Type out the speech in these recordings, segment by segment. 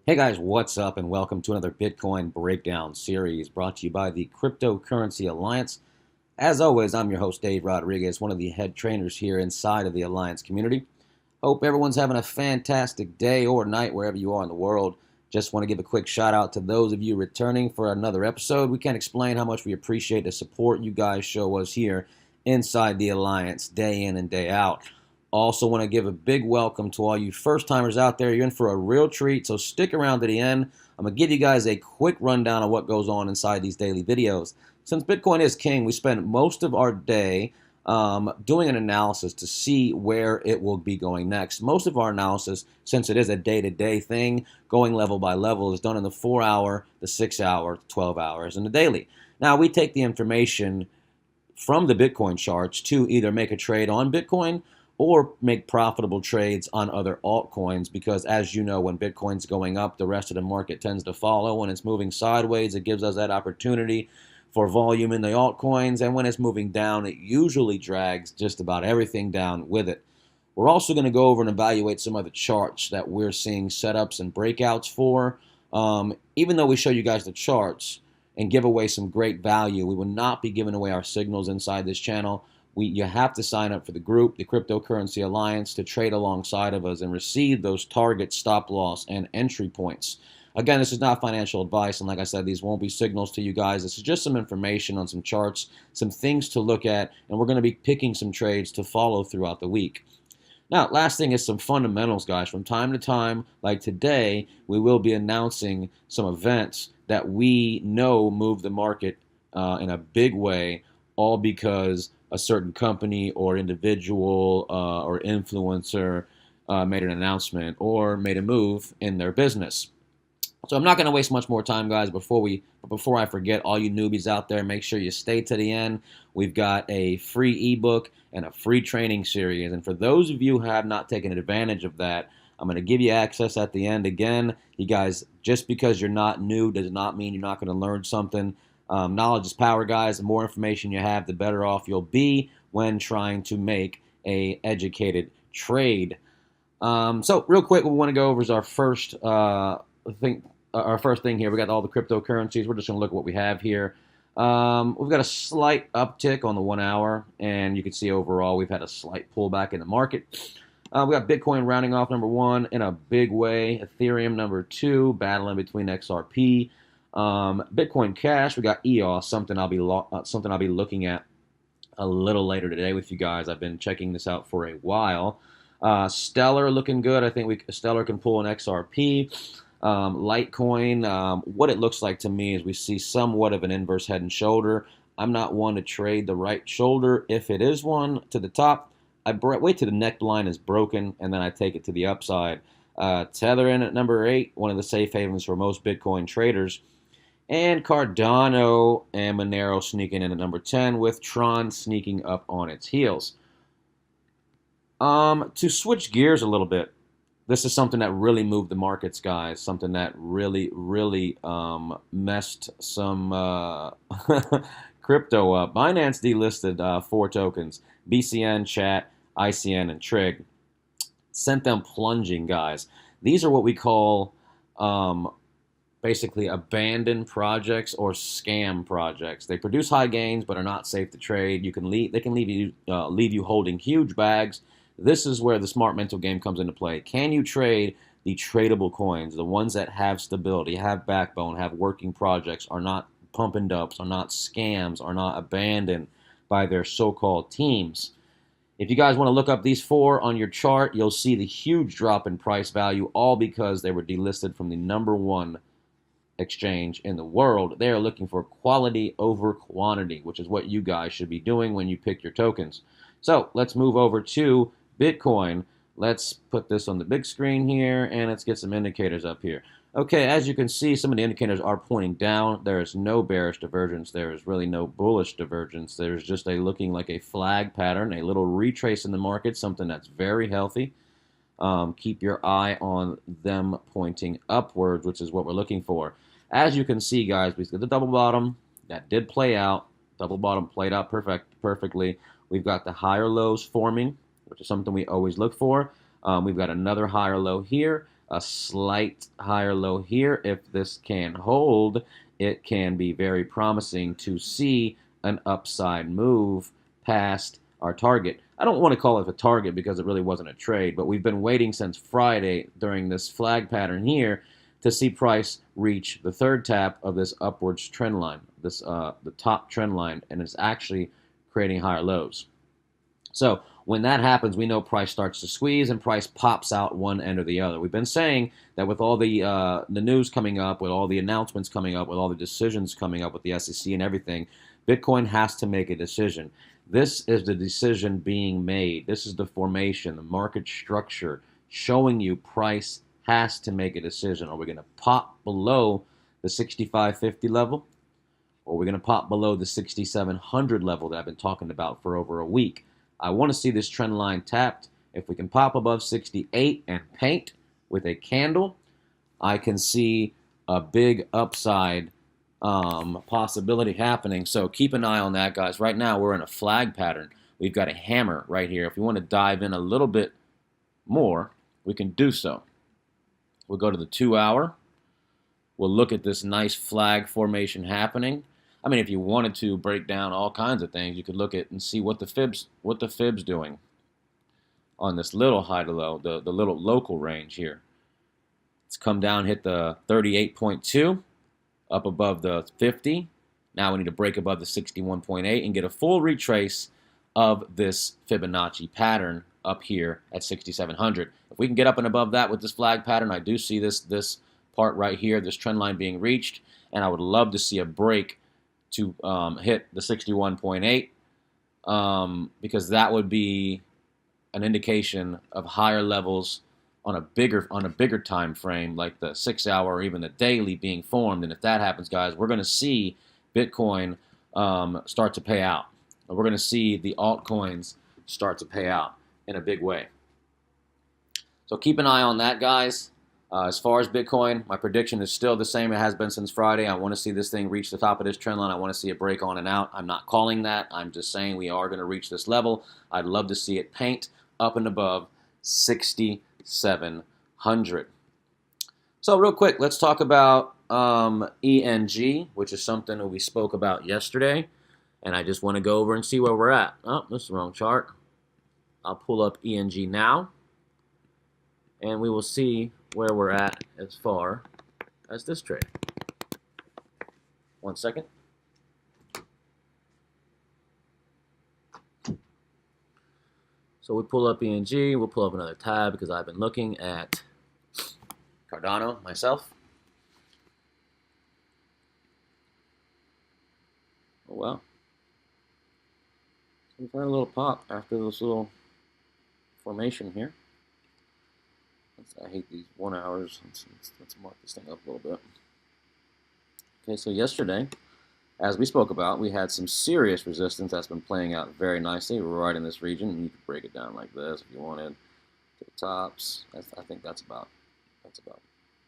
Hey guys, what's up, and welcome to another Bitcoin breakdown series brought to you by the Cryptocurrency Alliance. As always, I'm your host, Dave Rodriguez, one of the head trainers here inside of the Alliance community. Hope everyone's having a fantastic day or night wherever you are in the world. Just want to give a quick shout out to those of you returning for another episode. We can't explain how much we appreciate the support you guys show us here inside the Alliance day in and day out. Also want to give a big welcome to all you first-timers out there. You're in for a real treat, so stick around to the end. I'm going to give you guys a quick rundown of what goes on inside these daily videos. Since Bitcoin is king, we spend most of our day doing an analysis to see where it will be going next. Most of our analysis, since it is a day-to-day thing, going level by level, is done in the 4-hour, the 6-hour, 12 hours, and the daily. Now, we take the information from the Bitcoin charts to either make a trade on Bitcoin or make profitable trades on other altcoins, because as you know, when Bitcoin's going up, the rest of the market tends to follow. When it's moving sideways, it gives us that opportunity for volume in the altcoins, and when it's moving down, it usually drags just about everything down with it. We're also going to go over and evaluate some of the charts that we're seeing setups and breakouts for. Even though we show you guys the charts and give away some great value, we will not be giving away our signals inside this channel. You have to sign up for the group, the Cryptocurrency Alliance, to trade alongside of us and receive those target, stop loss, and entry points. Again, this is not financial advice, and like I said, these won't be signals to you guys. This is just some information on some charts, some things to look at, and we're going to be picking some trades to follow throughout the week. Now, last thing is some fundamentals, guys. From time to time, like today, we will be announcing some events that we know move the market in a big way, all because a certain company or individual or influencer made an announcement or made a move in their business. So I'm not going to waste much more time, guys. Before I forget, all you newbies out there, make sure you stay to the end. We've got a free ebook and a free training series. And for those of you who have not taken advantage of that, I'm going to give you access at the end. Again, you guys, just because you're not new does not mean you're not going to learn something. Knowledge is power, guys. The more information you have, the better off you'll be when trying to make a educated trade. So real quick, what we want to go over is our first thing. Our first thing here, we got all the cryptocurrencies. We're just going to look at what we have here. We've got a slight uptick on the 1 hour, and you can see overall we've had a slight pullback in the market. We got Bitcoin rounding off number 1 in a big way. Ethereum number 2, battling between XRP. Bitcoin Cash, we got EOS, something I'll be looking at a little later today with you guys. I've been checking this out for a while. Stellar looking good. I think Stellar can pull an XRP. Litecoin, what it looks like to me is we see somewhat of an inverse head and shoulder. I'm not one to trade the right shoulder. If it is one to the top, I wait till the neckline is broken, and then I take it to the upside. Tether in at number 8, one of the safe havens for most Bitcoin traders. And Cardano and Monero sneaking in at number 10, with Tron sneaking up on its heels. To switch gears a little bit, this is something that really moved the markets, guys. Something that really messed some crypto up. Binance delisted 4 tokens: BCN, Chat, ICN, and Trig. Sent them plunging, guys. These are what we call basically abandoned projects or scam projects. They produce high gains but are not safe to trade. They can leave you holding huge bags. This is where the smart mental game comes into play. Can you trade the tradable coins, the ones that have stability, have backbone, have working projects, are not pump and dumps, are not scams, are not abandoned by their so-called teams? If you guys want to look up these 4 on your chart, you'll see the huge drop in price value, all because they were delisted from the number 1 exchange in the world. They are looking for quality over quantity, which is what you guys should be doing when you pick your tokens. So let's move over to Bitcoin. Let's put this on the big screen here, and let's get some indicators up here. Okay, as you can see, some of the indicators are pointing down. There is no bearish divergence. There is really no bullish divergence. There's just looking like a flag pattern, a little retrace in the market, something that's very healthy. Keep your eye on them pointing upwards, which is what we're looking for. As you can see, guys, we see the double bottom. That did play out. Double bottom played out perfectly. We've got the higher lows forming, which is something we always look for. We've got another higher low here. a slight higher low here. If this can hold, it can be very promising to see an upside move past our target. I don't want to call it a target because it really wasn't a trade, but we've been waiting since Friday during this flag pattern here to see price reach the third tap of this upwards trend line, this the top trend line, and it's actually creating higher lows. So when that happens, we know price starts to squeeze and price pops out one end or the other. We've been saying that with all the news coming up, with all the announcements coming up, with all the decisions coming up with the SEC and everything, Bitcoin has to make a decision. This is the decision being made. This is the formation, the market structure showing you price has to make a decision. Are we going to pop below the 65.50 level? Or are we going to pop below the 6,700 level that I've been talking about for over a week? I want to see this trend line tapped. If we can pop above 68 and paint with a candle, I can see a big upside possibility happening. So keep an eye on that, guys. Right now, we're in a flag pattern. We've got a hammer right here. If you want to dive in a little bit more, we can do so. We'll go to the 2-hour. We'll look at this nice flag formation happening. I mean, if you wanted to break down all kinds of things, you could look at and see what the fib's doing on this little high to low, the little local range here. It's come down, hit the 38.2, up above the 50. Now we need to break above the 61.8 and get a full retrace of this Fibonacci pattern up here at 6,700. If we can get up and above that with this flag pattern, I do see this part right here, this trend line being reached, and I would love to see a break to hit the 61.8 because that would be an indication of higher levels on a bigger time frame, like the 6-hour or even the daily being formed. And if that happens, guys, we're going to see Bitcoin start to pay out. We're going to see the altcoins start to pay out in a big way. So keep an eye on that, guys. As far as Bitcoin, my prediction is still the same it has been since Friday. I want to see this thing reach the top of this trend line. I want to see it break on and out. I'm not calling that. I'm just saying we are going to reach this level. I'd love to see it paint up and above 6,700. So real quick, let's talk about ENG, which is something that we spoke about yesterday. And I just want to go over and see where we're at. Oh, this is the wrong chart. I'll pull up ENG now. And we will see where we're at as far as this trade. 1 second. So we pull up ENG, we'll pull up another tab because I've been looking at Cardano myself. Oh well. We've had a little pop after this little formation here. I hate these 1 hours. Let's mark this thing up a little bit. Okay, so yesterday, as we spoke about, we had some serious resistance that's been playing out very nicely. We're right in this region, and you could break it down like this if you wanted to the tops. I think that's about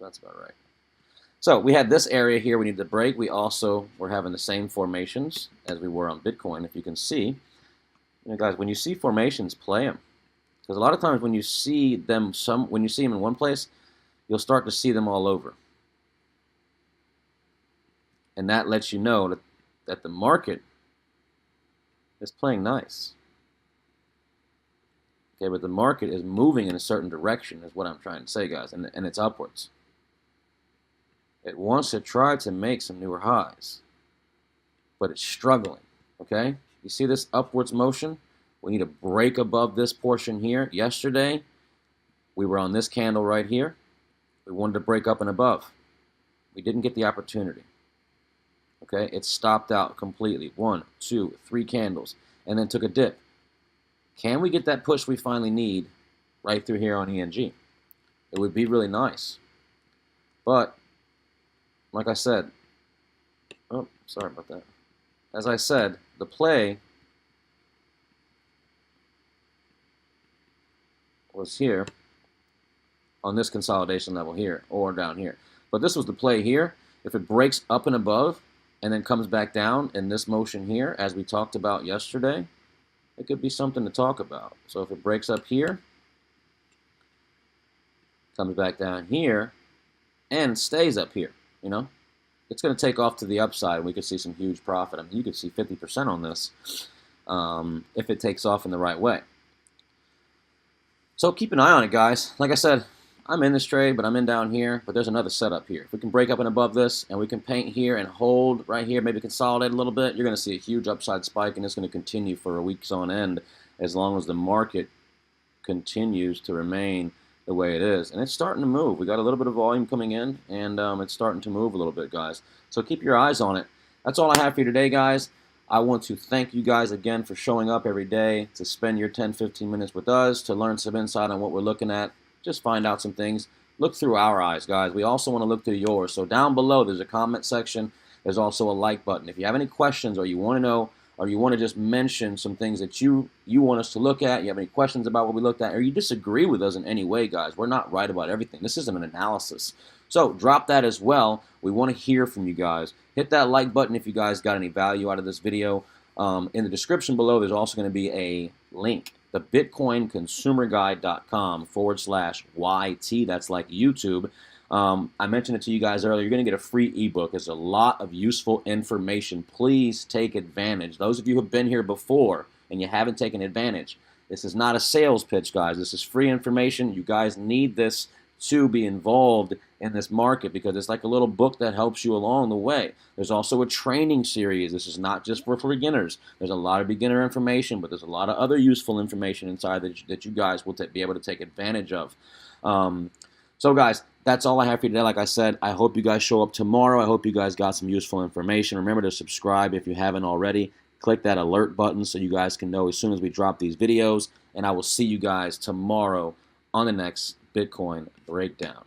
right. So we had this area here we needed to break. We also were having the same formations as we were on Bitcoin. If you can see, guys, when you see formations, play them. Because a lot of times when you see them in one place, you'll start to see them all over. And that lets you know that the market is playing nice. Okay, but the market is moving in a certain direction is what I'm trying to say, guys, and it's upwards. It wants to try to make some newer highs, but it's struggling, okay? You see this upwards motion? We need to break above this portion here. Yesterday, we were on this candle right here. We wanted to break up and above. We didn't get the opportunity. Okay, it stopped out completely. 1, 2, 3 candles, and then took a dip. Can we get that push we finally need right through here on ENG? It would be really nice. But, like I said, oh, sorry about that. As I said, the play was here on this consolidation level here or down here. But this was the play here. If it breaks up and above and then comes back down in this motion here, as we talked about yesterday, it could be something to talk about. So if it breaks up here, comes back down here, and stays up here. You know, it's going to take off to the upside, and we could see some huge profit. I mean, you could see 50% on this if it takes off in the right way. So keep an eye on it, guys. Like I said, I'm in this trade, but I'm in down here, but there's another setup here. If we can break up and above this, and we can paint here and hold right here, maybe consolidate a little bit, you're going to see a huge upside spike, and it's going to continue for a weeks on end as long as the market continues to remain the way it is. And it's starting to move. We got a little bit of volume coming in, and it's starting to move a little bit, guys. So keep your eyes on it. That's all I have for you today, guys. I want to thank you guys again for showing up every day to spend your 10-15 minutes with us, to learn some insight on what we're looking at, just find out some things. Look through our eyes, guys. We also want to look through yours. So down below, there's a comment section. There's also a like button. If you have any questions or you want to know, or you want to just mention some things that you want us to look at, you have any questions about what we looked at, or you disagree with us in any way, guys, we're not right about everything. This isn't an analysis. So drop that as well. We want to hear from you guys. Hit that like button if you guys got any value out of this video. In the description below, there's also going to be a link, the bitcoinconsumerguide.com/YT. That's like YouTube. I mentioned it to you guys earlier. You're going to get a free ebook. There's a lot of useful information. Please take advantage. Those of you who have been here before and you haven't taken advantage, this is not a sales pitch, guys. This is free information. You guys need this to be involved in this market because it's like a little book that helps you along the way. There's also a training series. This is not just for beginners. There's a lot of beginner information, but there's a lot of other useful information inside that you guys will be able to take advantage of. So guys, that's all I have for you today. Like I said, I hope you guys show up tomorrow. I hope you guys got some useful information. Remember to subscribe if you haven't already. Click that alert button so you guys can know as soon as we drop these videos. And I will see you guys tomorrow on the next Bitcoin Breakdown.